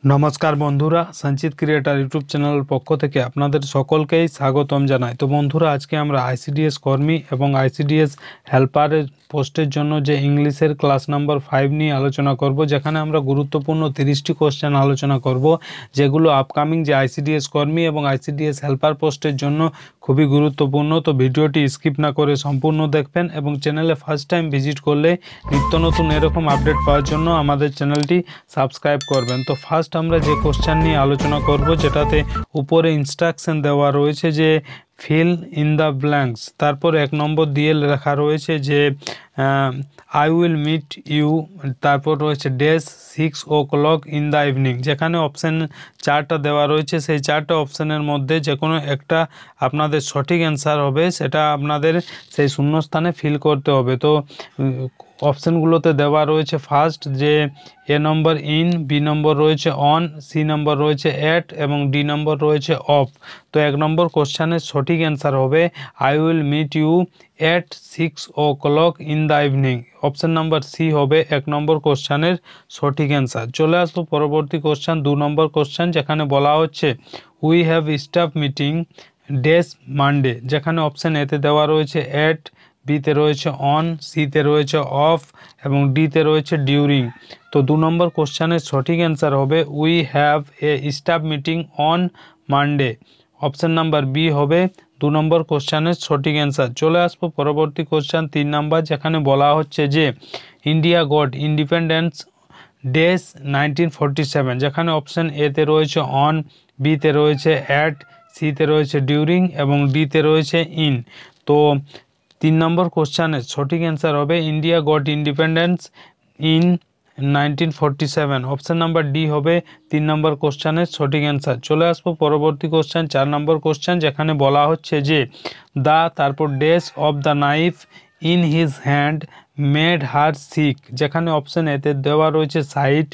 নমস্কার বন্ধুরা, সঞ্চিত ক্রিয়েটার ইউটিউব চ্যানেলের পক্ষ থেকে আপনাদের সকলকেই স্বাগতম জানাই। তো বন্ধুরা, আজকে আমরা আইসিডিএস কর্মী এবং আইসিডিএস হেল্পারের পোস্টের জন্য যে ইংলিশের ক্লাস নাম্বার 5 নিয়ে আলোচনা করব, যেখানে আমরা গুরুত্বপূর্ণ 30টি কোশ্চেন আলোচনা করব, যেগুলো আপকামিং যে আইসিডিএস কর্মী এবং আইসিডিএস হেল্পার পোস্টের জন্য খুবই গুরুত্বপূর্ণ। তো ভিডিওটি স্কিপ না করে সম্পূর্ণ দেখবেন এবং চ্যানেলে ফার্স্ট টাইম ভিজিট করলে নিত্য নতুন এরকম আপডেট পাওয়ার জন্য আমাদের চ্যানেলটি সাবস্ক্রাইব করবেন। তো ফার্স্ট আমরা যে কোশ্চেন নিয়ে আলোচনা করব, যেটাতে উপরে ইনস্ট্রাকশন দেওয়া রয়েছে যে ফিল ইন দ্য ব্ল্যাঙ্কস, তারপর 1 নম্বর দিয়ে লেখা রয়েছে যে আই উইল মিট ইউ, তারপর রয়েছে ডেস 6 o'clock ইন দ্য ইভিনিং। যেখানে অপশান 4টা দেওয়া রয়েছে, সেই 4টা অপশানের মধ্যে যে কোনো একটা আপনাদের সঠিক অ্যান্সার হবে, সেটা আপনাদের সেই শূন্যস্থানে ফিল করতে হবে। তো অপশানগুলোতে দেওয়া রয়েছে ফার্স্ট যে এ নম্বর ইন, বি নম্বর রয়েছে অন, সি নম্বর রয়েছে এট এবং ডি নম্বর রয়েছে অফ। তো 1 নম্বর কোশ্চেনের সঠিক অ্যান্সার হবে I will meet you at 6 o'clock in the evening. Option number C হবে 1 নম্বর কোশ্চেনের সঠিক অ্যান্সার। চলে আসবো পরবর্তী কোশ্চেন, 2 নম্বর কোশ্চেন, যেখানে বলা হচ্ছে we have staff meeting dash Monday. যেখানে অপশান এতে দেওয়া রয়েছে এট, বিতে রয়েছে অন, সিতে রয়েছে অফ এবং ডিতে রয়েছে ডিউরিং। তো 2 নম্বর কোশ্চেনের সঠিক অ্যান্সার হবে we have a staff meeting on Monday. Option number B হবে 2 নম্বর কোশ্চেনের সঠিক অ্যান্সার। চলে আসবো পরবর্তী কোশ্চেন 3 নম্বর, যেখানে বলা হচ্ছে যে ইন্ডিয়া গট ইন্ডিপেন্ডেন্স ডেস 1947। যেখানে অপশান এতে রয়েছে অন, বিতে রয়েছে অ্যাট, সিতে রয়েছে ডিউরিং এবং ডিতে রয়েছে ইন। তো 3 নম্বর কোশ্চেনের সঠিক অ্যান্সার হবে India goat independence in 1947। Option number D হবে 3 নম্বর কোশ্চেনের সঠিক অ্যান্সার। চলে আসবো পরবর্তী কোশ্চেন 4 নম্বর কোশ্চেন, যেখানে বলা হচ্ছে যে দ্য, তারপর dash of the knife in his hand made her sick. যেখানে অপশান এতে দেওয়া রয়েছে সাইট,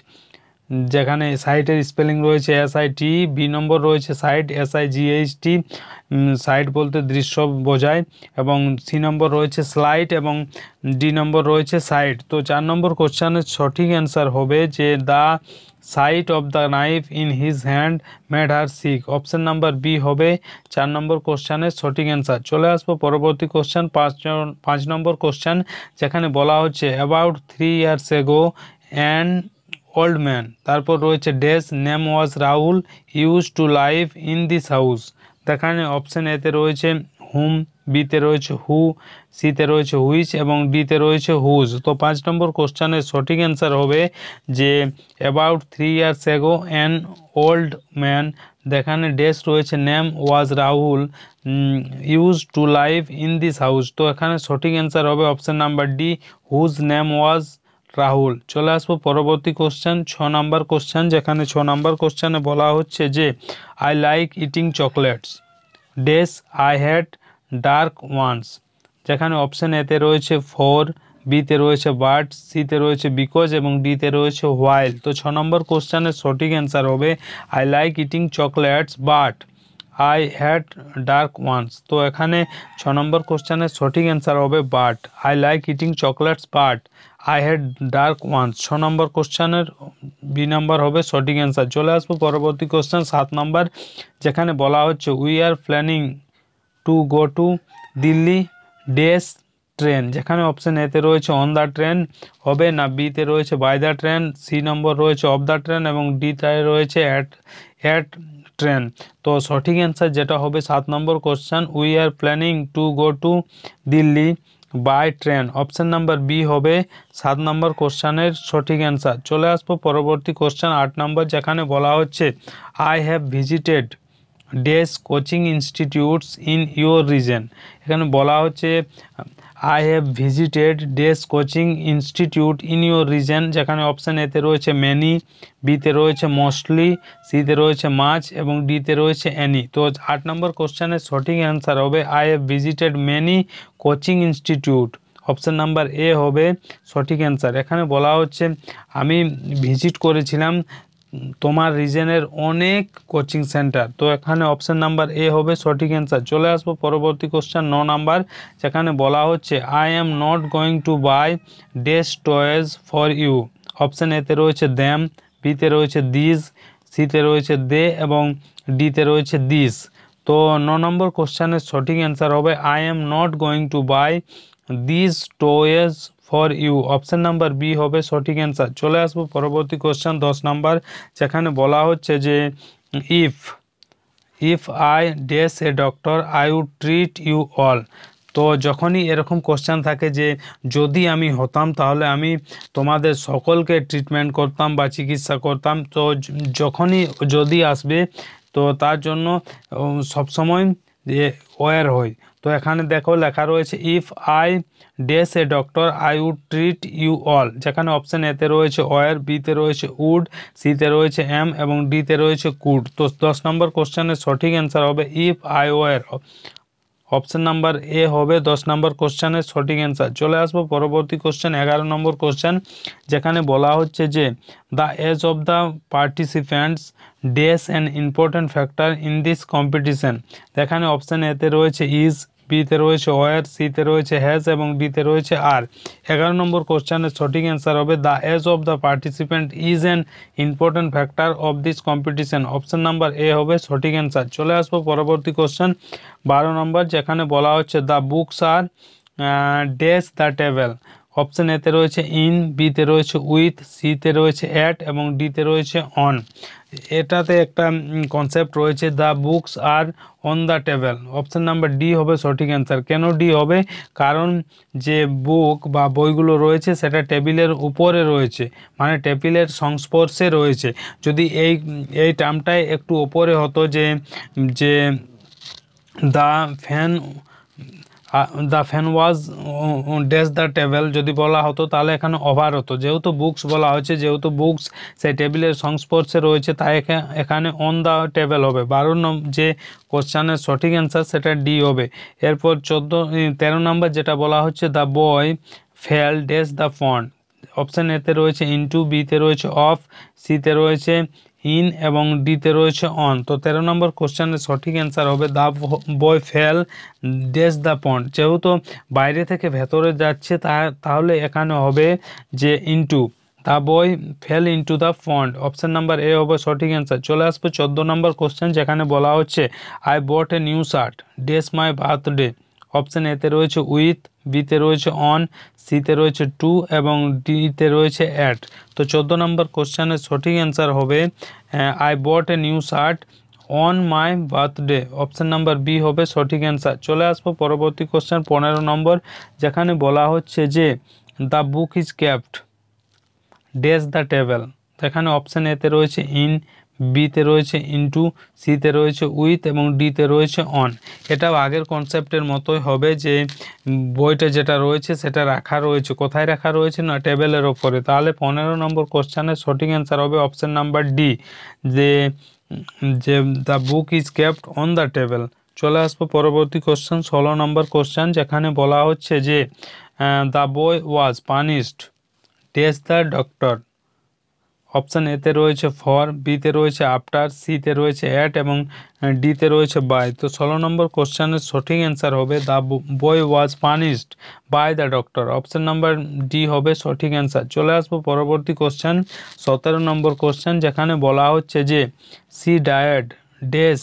যেখানে সাইটের স্পেলিং রয়েছে SIT, বি নম্বর রয়েছে সাইট SIGHT, সাইট বলতে দৃশ্য বোঝায়, এবং সি নম্বর রয়েছে স্লাইড এবং ডি নম্বর রয়েছে সাইট। তো 4 নম্বর কোশ্চেনের সঠিক অ্যান্সার হবে যে the sight of the knife in his hand made her sick. Option number B হবে 4 নম্বর কোশ্চেনের সঠিক অ্যান্সার। চলে আসবো পরবর্তী কোশ্চেন 5 নম্বর কোশ্চেন, যেখানে বলা হচ্ছে about 3 years ago an old man, তারপর রয়েছে dash name was Rahul use to live in this house. দেখানে অপশান এতে রয়েছে হুম, বিতে রয়েছে হু, সিতে রয়েছে হুইচ এবং ডিতে রয়েছে হুজ। তো 5 নম্বর কোশ্চেনের সঠিক অ্যান্সার হবে যে about 3 years ago an old man, দেখানে ডেস রয়েছে name was Rahul use to live in this house. তো এখানে সঠিক অ্যান্সার হবে option number D, whose name was Rahul. চলে আসবো পরবর্তী কোশ্চেন 6 নম্বর কোশ্চেন, যেখানে 6 নম্বর কোশ্চেনে বলা হচ্ছে যে I like eating chocolates dash I had dark ones. যেখানে অপশান এতে রয়েছে ফর, বিতে রয়েছে বাট, সিতে রয়েছে বিকজ এবং ডিতে রয়েছে হোয়াইল। তো 6 নম্বর কোশ্চেনের সঠিক অ্যান্সার হবে I like eating chocolates but I had dark ones. তো এখানে 6 নম্বর কোশ্চেনের সঠিক অ্যান্সার হবে but, I like eating chocolates but I had dark ones. 6 নম্বর কোশ্চেনের বি নাম্বার হবে সঠিক অ্যান্সার। চলে আসবো পরবর্তী কোশ্চেন 7 নম্বর, যেখানে বলা হচ্ছে we are planning to go to Delhi dash train. যেখানে অপশান এতে রয়েছে অন দ্য ট্রেন হবে, না বিতে রয়েছে বাই দ্য ট্রেন, সি নম্বর রয়েছে অফ দ্য ট্রেন এবং ডিতে রয়েছে অ্যাট ট্রেন। তো সঠিক অ্যান্সার যেটা হবে 7 number question we are planning to go to Delhi by train. Option number B হবে 7 নম্বর কোশ্চেনের সঠিক অ্যান্সার। চলে আসবো পরবর্তী কোশ্চেন 8 নম্বর, যেখানে বলা হচ্ছে I have visited dash coaching institutes in your region. এখানে বলা হচ্ছে I have visited dash coaching institute in your region. যেখানে অপশান এতে রয়েছে মেনি, বিতে রয়েছে মোস্টলি, সিতে রয়েছে মাচ এবং ডিতে রয়েছে অ্যানি। তো 8 নম্বর কোশ্চেনের সঠিক অ্যান্সার হবে I have visited many coaching institute. Option number A হবে সঠিক অ্যান্সার। এখানে বলা হচ্ছে আমি ভিজিট করেছিলাম তোমার রিজনের অনেক কোচিং সেন্টার। তো এখানে অপশান নাম্বার এ হবে সঠিক অ্যান্সার। চলে আসবো পরবর্তী কোশ্চেন 9 নাম্বার, যেখানে বলা হচ্ছে I am not going to buy dash toys for you. Option এতে রয়েছে দ্যাম, বিতে রয়েছে দিজ, সিতে রয়েছে দে এবং ডিতে রয়েছে দিস। তো 9 নম্বর কোশ্চেনের সঠিক অ্যান্সার হবে I am not going to buy this toys for you. Option number B হবে সঠিক অ্যান্সার। চলে আসবো পরবর্তী কোশ্চেন 10 নাম্বার, যেখানে বলা হচ্ছে যে if I dash a doctor I would treat you all. তো যখনই এরকম কোশ্চেন থাকে যে যদি আমি হতাম তাহলে আমি তোমাদের সকলকে ট্রিটমেন্ট করতাম বা চিকিৎসা করতাম, তো যখনই যদি আসবে তো তার জন্য সবসময় ওয়্যার হই। তো এখানে দেখো লেখা রয়েছে if I dash a doctor I would treat you all, যেখানে অপশান এতে রয়েছে ওয়্যার, বিতে রয়েছে উড, সিতে রয়েছে এম এবং ডিতে রয়েছে কুড। তো 10 নম্বর কোশ্চেনের সঠিক অ্যান্সার হবে if I were. Option number A হবে 10 নম্বর কোশ্চেনের সঠিক অ্যান্সার। চলে আসবো পরবর্তী কোশ্চেন 11 নম্বর কোশ্চেন, যেখানে বলা হচ্ছে যে the age of the participants dash an important factor in this competition. এখানে অপশান এতে রয়েছে ইজ, বিতে রয়েছে ওয়ার, সিতে রয়েছে হ্যাজ এবং ডিতে রয়েছে আর। 11 নম্বর কোশ্চেনের সঠিক অ্যান্সার হবে the age of the participant is an important factor of this competition. Option number A হবে সঠিক অ্যান্সার। চলে আসবো পরবর্তী কোশ্চেন 12 নম্বর, যেখানে বলা হচ্ছে the books are dash the table. Option এতে রয়েছে ইন, বিতে রয়েছে উইথ, সিতে রয়েছে অ্যাট এবং ডিতে রয়েছে অন। এটাতে একটা কনসেপ্ট রয়েছে the books R on the table. Option number D হবে সঠিক অ্যান্সার। কেন ডি হবে? কারণ যে বুক বা বইগুলো রয়েছে সেটা টেবিলের উপরে রয়েছে, মানে টেবিলের সংস্পর্শে রয়েছে। যদি এই টার্মটাই একটু উপরে হতো যে যে the fan was dash the table, যদি বলা হতো তাহলে এখানে ওভার হতো। যেহেতু বুকস বলা হয়েছে, যেহেতু বুকস সেই টেবিলের সংস্পর্শে রয়েছে, তাই এখানে অন দ্য টেবিল হবে। 12 যে কোশ্চেনের সঠিক অ্যান্সার সেটা ডি হবে। এরপর 13 নম্বর যেটা বলা হচ্ছে the boy fail dash the font. Option এতে রয়েছে ইনটু, বিতে রয়েছে অফ, সিতে রয়েছে ইন এবং ডিতে রয়েছে অন। তো 13 নম্বর কোশ্চেনের সঠিক অ্যান্সার হবে the boy fail dash the pond. যেহেতু বাইরে থেকে ভেতরে যাচ্ছে তাহলে এখানে হবে যে into, the boy fail into the pond. Option number A হবে সঠিক অ্যান্সার। চলে আসবে 14 নম্বর কোশ্চেন, যেখানে বলা হচ্ছে I bought a new shirt dash my birthday. Option এতে রয়েছে উইথ, বিতে রয়েছে অন, সিতে রয়েছে টু এবং ডিতে রয়েছে অ্যাট। তো 14 নম্বর কোশ্চেনের সঠিক অ্যান্সার হবে I bought a new shirt on my birthday. Option number B হবে সঠিক অ্যান্সার। চলে আসবো পরবর্তী কোশ্চেন 15 নম্বর, যেখানে বলা হচ্ছে যে the book is kept dash the table. এখানে অপশান এতে রয়েছে ইন, বিতে রয়েছে ইনটু, সিতে রয়েছে উইথ এবং ডিতে রয়েছে অন। এটাও আগের কনসেপ্টের মতোই হবে যে বইটা যেটা রয়েছে সেটা রাখা রয়েছে, কোথায় রাখা রয়েছে না টেবিলের ওপরে। তাহলে 15 নম্বর কোশ্চেনের সঠিক অ্যান্সার হবে অপশান নাম্বার ডি, যে the book is kept on the table. চলে আসবো পরবর্তী কোশ্চেন 16 নম্বর কোশ্চেন, যেখানে বলা হচ্ছে যে the boy was punished dash the doctor. Option এতে রয়েছে ফর, বিতে রয়েছে আফটার, সিতে রয়েছে অ্যাট এবং ডিতে রয়েছে বাই। তো 16 নম্বর কোশ্চেনের সঠিক অ্যান্সার হবে the boy was punished by the doctor. Option number D হবে সঠিক অ্যান্সার। চলে আসবো পরবর্তী কোশ্চেন 17 নম্বর কোশ্চেন, যেখানে বলা হচ্ছে যে she died dash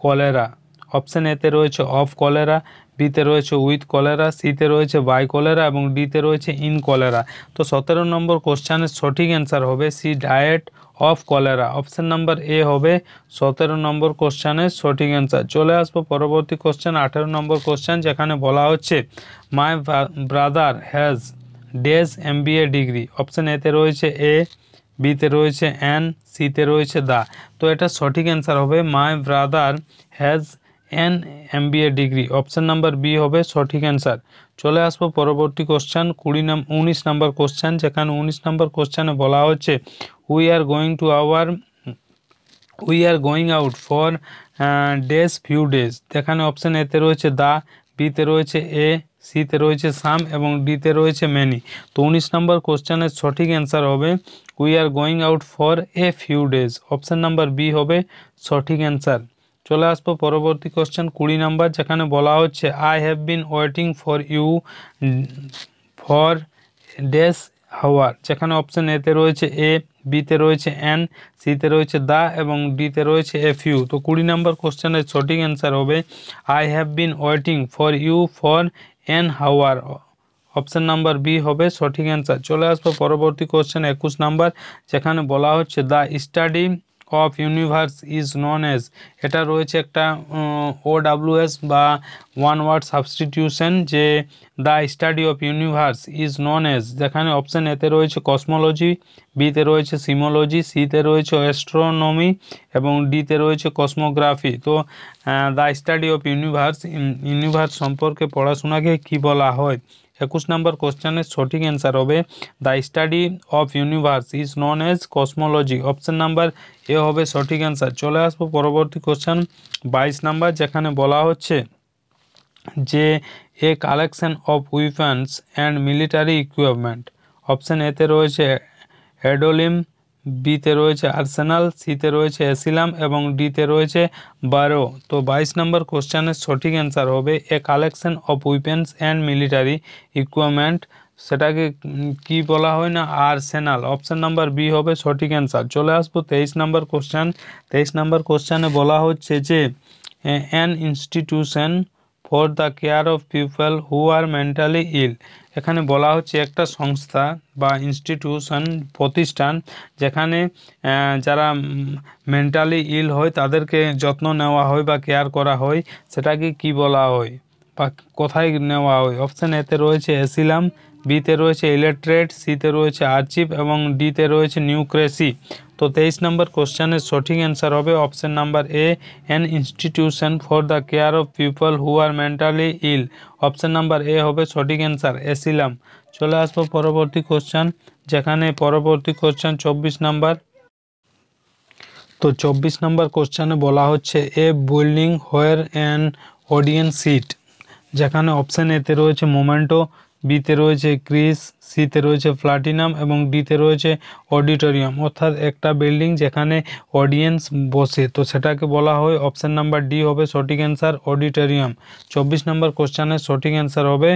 cholera. Option এতে রয়েছে অফ কলেরা, বিতে রয়েছে উইথ কলেরা, সিতে রয়েছে বাই কলেরা এবং ডিতে রয়েছে ইন কলেরা। তো 17 নম্বর কোশ্চেনের সঠিক অ্যান্সার হবে she died of cholera. Option number A হবে 17 নম্বর কোশ্চেনের সঠিক অ্যান্সার। চলে আসবো পরবর্তী কোশ্চেন 18 নম্বর কোশ্চেন, যেখানে বলা হচ্ছে মাই brother has dash MBA degree. Option এতে রয়েছে এ, বিতে রয়েছে অ্যান, সিতে রয়েছে দা। তো এটা সঠিক অ্যান্সার হবে my brother has an MBA degree. Option number B হবে সঠিক অ্যান্সার। চলে আসবো পরবর্তী কোশ্চেন 19 নম্বর কোশ্চেন, যেখানে 19 নম্বর কোশ্চেনে বলা হচ্ছে we are going out for days few days. এখানে অপশান এতে রয়েছে দা, বিতে রয়েছে এ, সিতে রয়েছে সাম এবং ডিতে রয়েছে মেনি। তো 19 নম্বর কোশ্চেনের সঠিক অ্যান্সার হবে we are going out for a few days. Option number B হবে সঠিক অ্যান্সার। চলে আসবো পরবর্তী কোশ্চেন 20 নম্বর, যেখানে বলা হচ্ছে I have been waiting for you for dash hour. যেখানে অপশান এতে রয়েছে এ, বিতে রয়েছে অ্যান, সিতে রয়েছে দ্য এবং ডিতে রয়েছে এ ফিউ। তো 20 নম্বর কোশ্চেনের সঠিক অ্যান্সার হবে I have been waiting for you for an hour. Option number B হবে সঠিক অ্যান্সার। চলে আসবো পরবর্তী কোশ্চেন 21 নাম্বার, যেখানে বলা হচ্ছে the study of universe is known as. এটা রয়েছে একটা OWS বা ওয়ান ওয়ার্ড সাবস্টিটিউশন, যে the study of universe is known as, যেখানে অপশন এতে রয়েছে কসমোলজি, বিতে রয়েছে সিমোলজি, সিতে রয়েছে অ্যাস্ট্রোনমি এবং ডিতে রয়েছে কসমোগ্রাফি। তো দ্য স্টাডি অফ ইউনিভার্স সম্পর্কে পড়াশোনাকে কি বলা হয়? 21 নম্বর কোশ্চেনের সঠিক অ্যান্সার হবে the study of universe is known as cosmology. Option number A হবে সঠিক অ্যান্সার। চলে আসবো পরবর্তী কোশ্চেন 22 নাম্বার, যেখানে বলা হচ্ছে যে a collection of weapons and military equipment. Option এতে রয়েছে অ্যাডোলিম, বিতে রয়েছে আর্সেনাল, সিতে রয়েছে অ্যাসিলাম এবং ডিতে রয়েছে বারো। তো 22 নম্বর কোশ্চেনের সঠিক অ্যান্সার হবে a collection of weapons and military equipment. সেটাকে কি বলা হয় না, আর্সেনাল। অপশন নাম্বার বি হবে সঠিক অ্যান্সার। চলে আসবো 23 নম্বর কোশ্চেন। 23 নম্বর কোশ্চেনে বলা হচ্ছে যে an institution for the care of people who are mentally ill. এখানে বলা হচ্ছে একটা সংস্থা বা ইনস্টিটিউশন, প্রতিষ্ঠান, যেখানে যারা মেন্টালি ইল হয় তাদেরকে যত্ন নেওয়া হয় বা কেয়ার করা হয়, সেটাকে কি বলা হয় বা কোথায় নেওয়া হয়? অপশান এতে রয়েছে অ্যাসিলাম, বিতে রয়েছে ইলেকট্রেট, সিতে রয়েছে আর্চিভ এবং ডিতে রয়েছে নিউক্রেসি। তো 23 নম্বর কোশ্চেনের সঠিক অ্যান্সার হবে option number A, an institution for the care of people who are mentally ill. Option number A হবে সঠিক অ্যান্সার, অ্যাসিলাম। চলে আসবো পরবর্তী কোশ্চেন, যেখানে পরবর্তী কোশ্চেন 24 নাম্বার। তো 24 নম্বর কোশ্চেনে বলা হচ্ছে a building where an audience sit, যেখানে অপশান এতে রয়েছে মোমেন্টো, বিতে রয়েছে ক্রিস, সিতে রয়েছে প্লাটিনাম এবং ডিতে রয়েছে অডিটোরিয়াম। অর্থাৎ একটা বিল্ডিং যেখানে অডিয়েন্স বসে, তো সেটাকে বলা হয়, অপশান নাম্বার ডি হবে সঠিক অ্যান্সার, অডিটোরিয়াম। 24 নম্বর কোশ্চেনের সঠিক অ্যান্সার হবে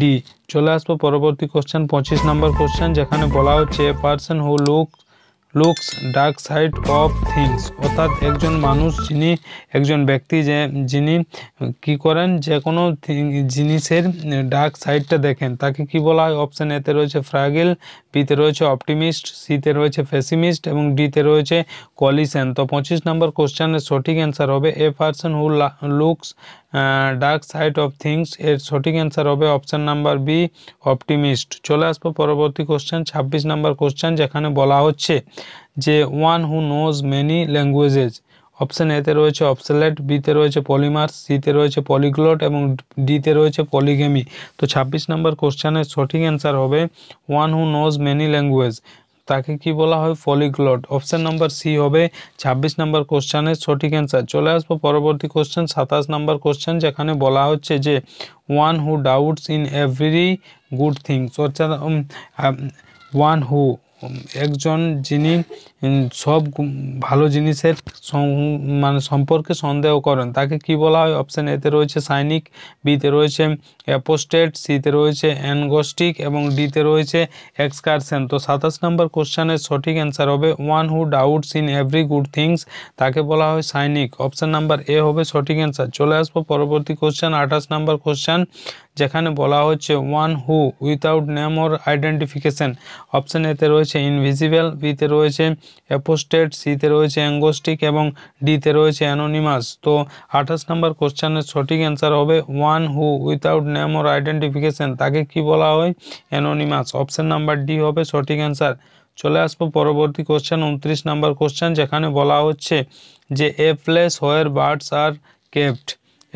ডি। চলে আসবো পরবর্তী কোশ্চেন 25 নম্বর কোশ্চেন, যেখানে বলা হচ্ছে a person who looks dark side of things. অর্থাৎ একজন মানুষ, একজন ব্যক্তি যিনি কি করেন, যে কোনো জিনিসের ডার্ক সাইডটা দেখেন, তাকে কি বলা হয়? অপশান এতে রয়েছে ফ্রাগিল, বিতে রয়েছে অপটিমিস্ট, সিতে রয়েছে পেসিমিস্ট এবং ডিতে রয়েছে কলিশন। তো 25 নম্বর কোশ্চেনের সঠিক অ্যান্সার হবে a person who looks dark side of things. এর সঠিক অ্যান্সার হবে অপশান নাম্বার বি, অপটিমিস্ট। চলে আসবো পরবর্তী কোশ্চেন 26 নম্বর কোশ্চেন, যেখানে বলা হচ্ছে যে one who knows many languages. Option এতে রয়েছে অবসলেট, বিতে রয়েছে পলিমার্স, সিতে রয়েছে পলিগ্লট এবং ডিতে রয়েছে পলিগেমি। তো 26 নম্বর কোশ্চেনের সঠিক অ্যান্সার হবে one who knows many language, তাকে কি বলা হয়? পলিগ্লট। অপশান নাম্বার সি হবে 26 নম্বর কোশ্চেনের সঠিক অ্যান্সার। চলে আসবো পরবর্তী কোশ্চেন 27 নম্বর কোশ্চেন, যেখানে বলা হচ্ছে যে one who doubts in every good things. অর্থাৎ ওয়ান হু, একজন যিনি সব ভালো জিনিসের মানে সম্পর্কে সন্দেহ করেন, তাকে কি বলা হয়? অপশান এতে রয়েছে সাইনিক, বিতে রয়েছে অ্যাপোস্টেট, সিতে রয়েছে অ্যানগোস্টিক এবং ডিতে রয়েছে এক্সকারশন। তো 27 নম্বর কোশ্চেনের সঠিক অ্যান্সার হবে one who doubts in every good things, তাকে বলা হয় সাইনিক। অপশান নাম্বার এ হবে সঠিক অ্যান্সার। চলে আসবো পরবর্তী কোশ্চেন 28 নম্বর কোশ্চেন, যেখানে বলা হচ্ছে one who without name or identification. Option এতে রয়েছে ইনভিজিবল, বিতে রয়েছে অ্যাপোস্টেট, সিতে রয়েছে অ্যাঙ্গোস্টিক এবং ডিতে রয়েছে অ্যানোনিমাস। তো 28 নম্বর কোশ্চেনের সঠিক অ্যান্সার হবে one who without name or identification, তাকে কি বলা হয়? অ্যানোনিমাস। অপশান নাম্বার ডি হবে সঠিক অ্যান্সার। চলে আসবো পরবর্তী কোশ্চেন 29 নম্বর কোশ্চেন, যেখানে বলা হচ্ছে যে a place where birds are kept.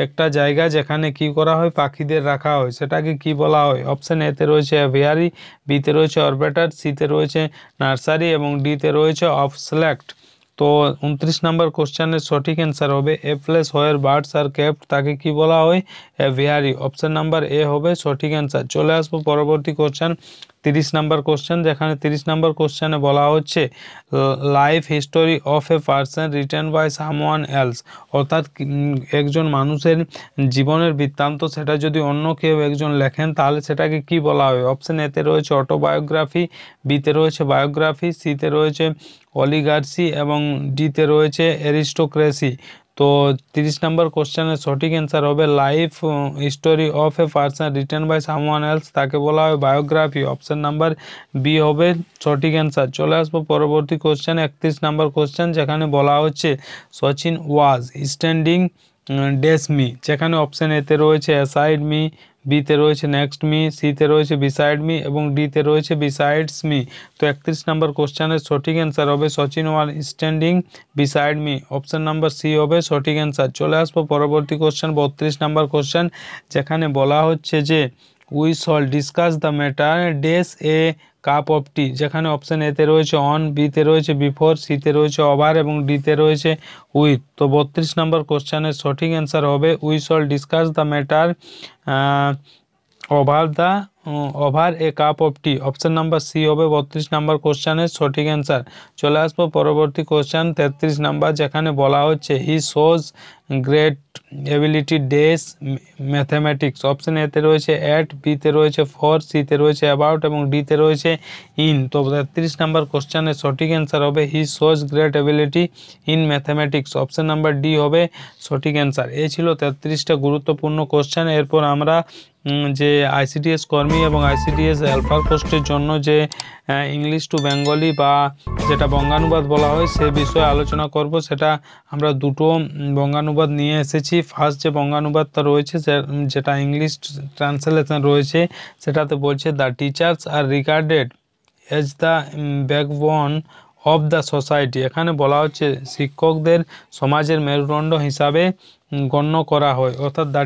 একটা জায়গা যেখানে কি করা হয়? পাখিদের রাখা হয়, সেটাকে কি বলা হয়? অপশান এতে রয়েছে অ্যাভিয়ারি, বিতে রয়েছে অরবিটার, সিতে রয়েছে নার্সারি এবং ডিতে রয়েছে অফস্ল্যাক্ট। তো 29 নম্বর কোশ্চেনের সঠিক অ্যান্সার হবে a place where birds are kept, তাকে কি বলা হয়? অ্যাভিয়ারি। অপশান নাম্বার এ হবে সঠিক অ্যান্সার। চলে আসবো পরবর্তী কোশ্চেন 30 নাম্বার কোশ্চেন, যেখানে 30 নাম্বার কোশ্চেনে বলা হচ্ছে life history of a person written by someone else, অর্থাৎ একজন মানুষের জীবনের বৃত্তান্ত সেটা যদি অন্য কেউ একজন লেখেন তাহলে সেটাকে কি বলা হবে। অপশন এতে রয়েছে অটোবায়োগ্রাফি, বিতে রয়েছে বায়োগ্রাফি, সিতে রয়েছে অলিগার্সি এবং ডিতে রয়েছে অ্যারিস্টোক্রেসি। তো 30 নম্বর কোশ্চেনের সঠিক অ্যান্সার হবে life history of a person written by someone else, তাকে বলা হয় বায়োগ্রাফি। অপশন নাম্বার বি হবে সঠিক অ্যান্সার। চলে আসবো পরবর্তী কোশ্চেন 31 নম্বর কোশ্চেন, যেখানে বলা হচ্ছে Sachin was standing dash me, যেখানে অপশন এতে রয়েছে অ্যাসাইড মি, বিতে রয়েছে নেক্সট মি, সিতে রয়েছে বিসাইড মি এবং ডিতে রয়েছে বিসাইডস মি। তো 31 নম্বর কোশ্চেনের সঠিক অ্যান্সার হবে Sachin was standing beside me, option number C হবে সঠিক অ্যান্সার। চলে আসবো পরবর্তী কোশ্চেন 32 নম্বর কোশ্চেন, যেখানে বলা হচ্ছে যে we shall discuss the matter dash a cup of tea, যেখানে অপশন এতে রয়েছে অন, বিতে রয়েছে বিফোর, সিতে রয়েছে ওভার এবং ডিতে রয়েছে উইথ। তো 32 নম্বর কোশ্চেনের সঠিক অ্যান্সার হবে we shall discuss the matter over a cup of tea, option number C হবে 32 নাম্বার কোশ্চেনের সঠিক অ্যান্সার। চলে আসবো পরবর্তী কোশ্চেন 33 নাম্বার, যেখানে বলা হচ্ছে he shows great ability dash mathematics, option এতে রয়েছে অ্যাট, বিতে রয়েছে ফর, সিতে রয়েছে অ্যাবাউট এবং ডিতে রয়েছে ইন। তো 33 নাম্বার কোশ্চেনের সঠিক অ্যান্সার হবে হি shows great ability in mathematics, option number D হবে সঠিক অ্যান্সার। এই ছিল 33টা গুরুত্বপূর্ণ কোশ্চেন। এরপর আমরা যে আইসিডিএস কর্মী এবং আইসিডিএস হেল্পার পোস্টের জন্য যে ইংলিশ টু বেঙ্গলি বা যেটা বঙ্গানুবাদ বলা হয় সে বিষয়ে আলোচনা করব। সেটা আমরা দুটো বঙ্গানুবাদ নিয়ে এসেছি। ফার্স্ট যে বঙ্গানুবাদটা রয়েছে যেটা ইংলিশ ট্রান্সলেশন রয়েছে সেটাতে বলছে the teachers are regarded as the backbone of the society, এখানে বলা হচ্ছে শিক্ষকদের সমাজের মেরুদণ্ড হিসাবে গণ্য করা হয়, অর্থাৎ দ্য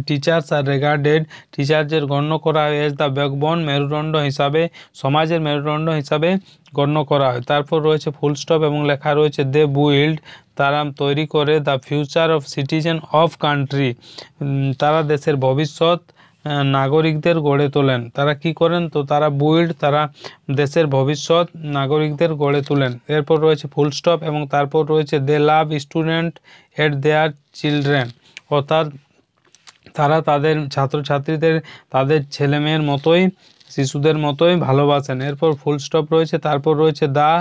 টিচার্স আর রিগার্ডেড, টিচারদের গণ্য করা হয় এজ দ্য ব্যাকবোন মেরুদণ্ড হিসাবে, সমাজের মেরুদণ্ড হিসাবে গণ্য করা হয়। তারপর রয়েছে ফুল স্টপ এবং লেখা রয়েছে দে বিল্ড, তারা তৈরি করে the future of citizen of country, তারা দেশের ভবিষ্যৎ নাগরিকদের গড়ে তোলেন। তারা কি করেন? তো তারা বিল্ড, তারা দেশের ভবিষ্যৎ নাগরিকদের গড়ে তোলেন। এরপর রয়েছে ফুল স্টপ এবং তারপর রয়েছে দে লাভ স্টুডেন্ট এট দেয়ার চিলড্রেন, অর্থাৎ তারা তাদের ছাত্রছাত্রীদের তাদের ছেলেমেয়ের মতোই, শিশুদের মতোই ভালোবাসেন। এরপর ফুল স্টপ রয়েছে, তারপর রয়েছে দ্য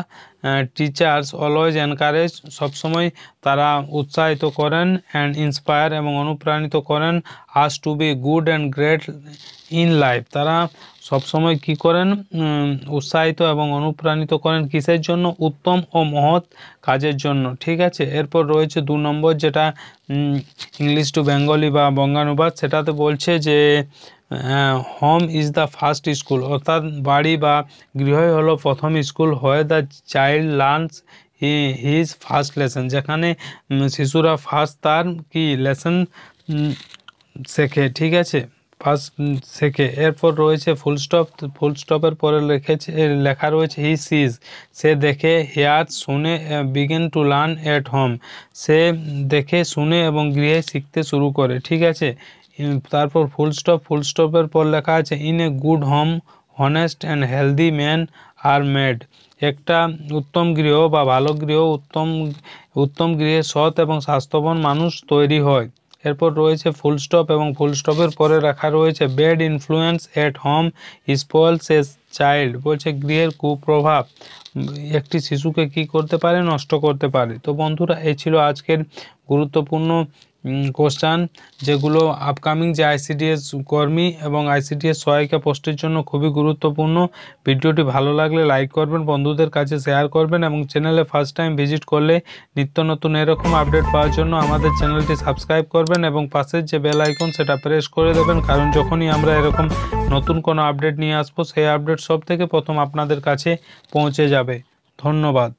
টিচার্স অলওয়েজ এনকারেজ, সবসময় তারা উৎসাহিত করেন, অ্যান্ড ইন্সপায়ার এবং অনুপ্রাণিত করেন us to be good and great in life, তারা সবসময় কি করেন? উৎসাহিত এবং অনুপ্রাণিত করেন কিসের জন্য? উত্তম ও মহৎ কাজের জন্য। ঠিক আছে। এরপর রয়েছে 2 নম্বর, যেটা ইংলিশ টু বেঙ্গলি বা বঙ্গানুবাদ, সেটাতে বলছে যে home is the first school, অর্থাৎ বাড়ি বা গৃহই হলো প্রথম স্কুল, হয় the child learns his first lesson, যেখানে শিশুরা ফার্স্ট তার কি লেসন শেখে। ঠিক আছে, ফার্স্ট শেখে। এরপর রয়েছে ফুল স্টপ, ফুল স্টপের পরে লেখা রয়েছে হি সিজ, সে দেখে, হেয়ার শুনে, begin to learn at home, see দেখে শুনে এবং গৃহে শিখতে শুরু করে। ঠিক আছে। তারপর ফুল স্টপ, ফুল স্টপের পর লেখা আছে in a good home honest and healthy man are made, একটা উত্তম গৃহ বা ভালো গৃহ, উত্তম গৃহে সৎ এবং স্বাস্থ্যবান মানুষ তৈরি হয়। এরপর রয়েছে ফুল স্টপ এবং ফুল স্টপের পরে রাখা রয়েছে bad influence at home spoils a child, বলছে গৃহের কুপ্রভাব একটি শিশুকে কি করতে পারে? নষ্ট করতে পারে। তো বন্ধুরা, এই ছিল আজকের গুরুত্বপূর্ণ কোশ্চান, যেগুলো আপকামিং যে আইসিডিএস কর্মী এবং আইসিডিএস সহায়িকা পোস্টের জন্য খুবই গুরুত্বপূর্ণ। ভিডিওটি ভালো লাগলে লাইক করবেন, বন্ধুদের কাছে শেয়ার করবেন এবং চ্যানেলে ফার্স্ট টাইম ভিজিট করলে নিত্য নতুন এরকম আপডেট পাওয়ার জন্য আমাদের চ্যানেলটি সাবস্ক্রাইব করবেন এবং পাশের যে বেল আইকন সেটা প্রেস করে দেবেন, কারণ যখনই আমরা এরকম নতুন কোনো আপডেট নিয়ে আসবো সেই আপডেট সব থেকে প্রথম আপনাদের কাছে পৌঁছে যাবে। ধন্যবাদ।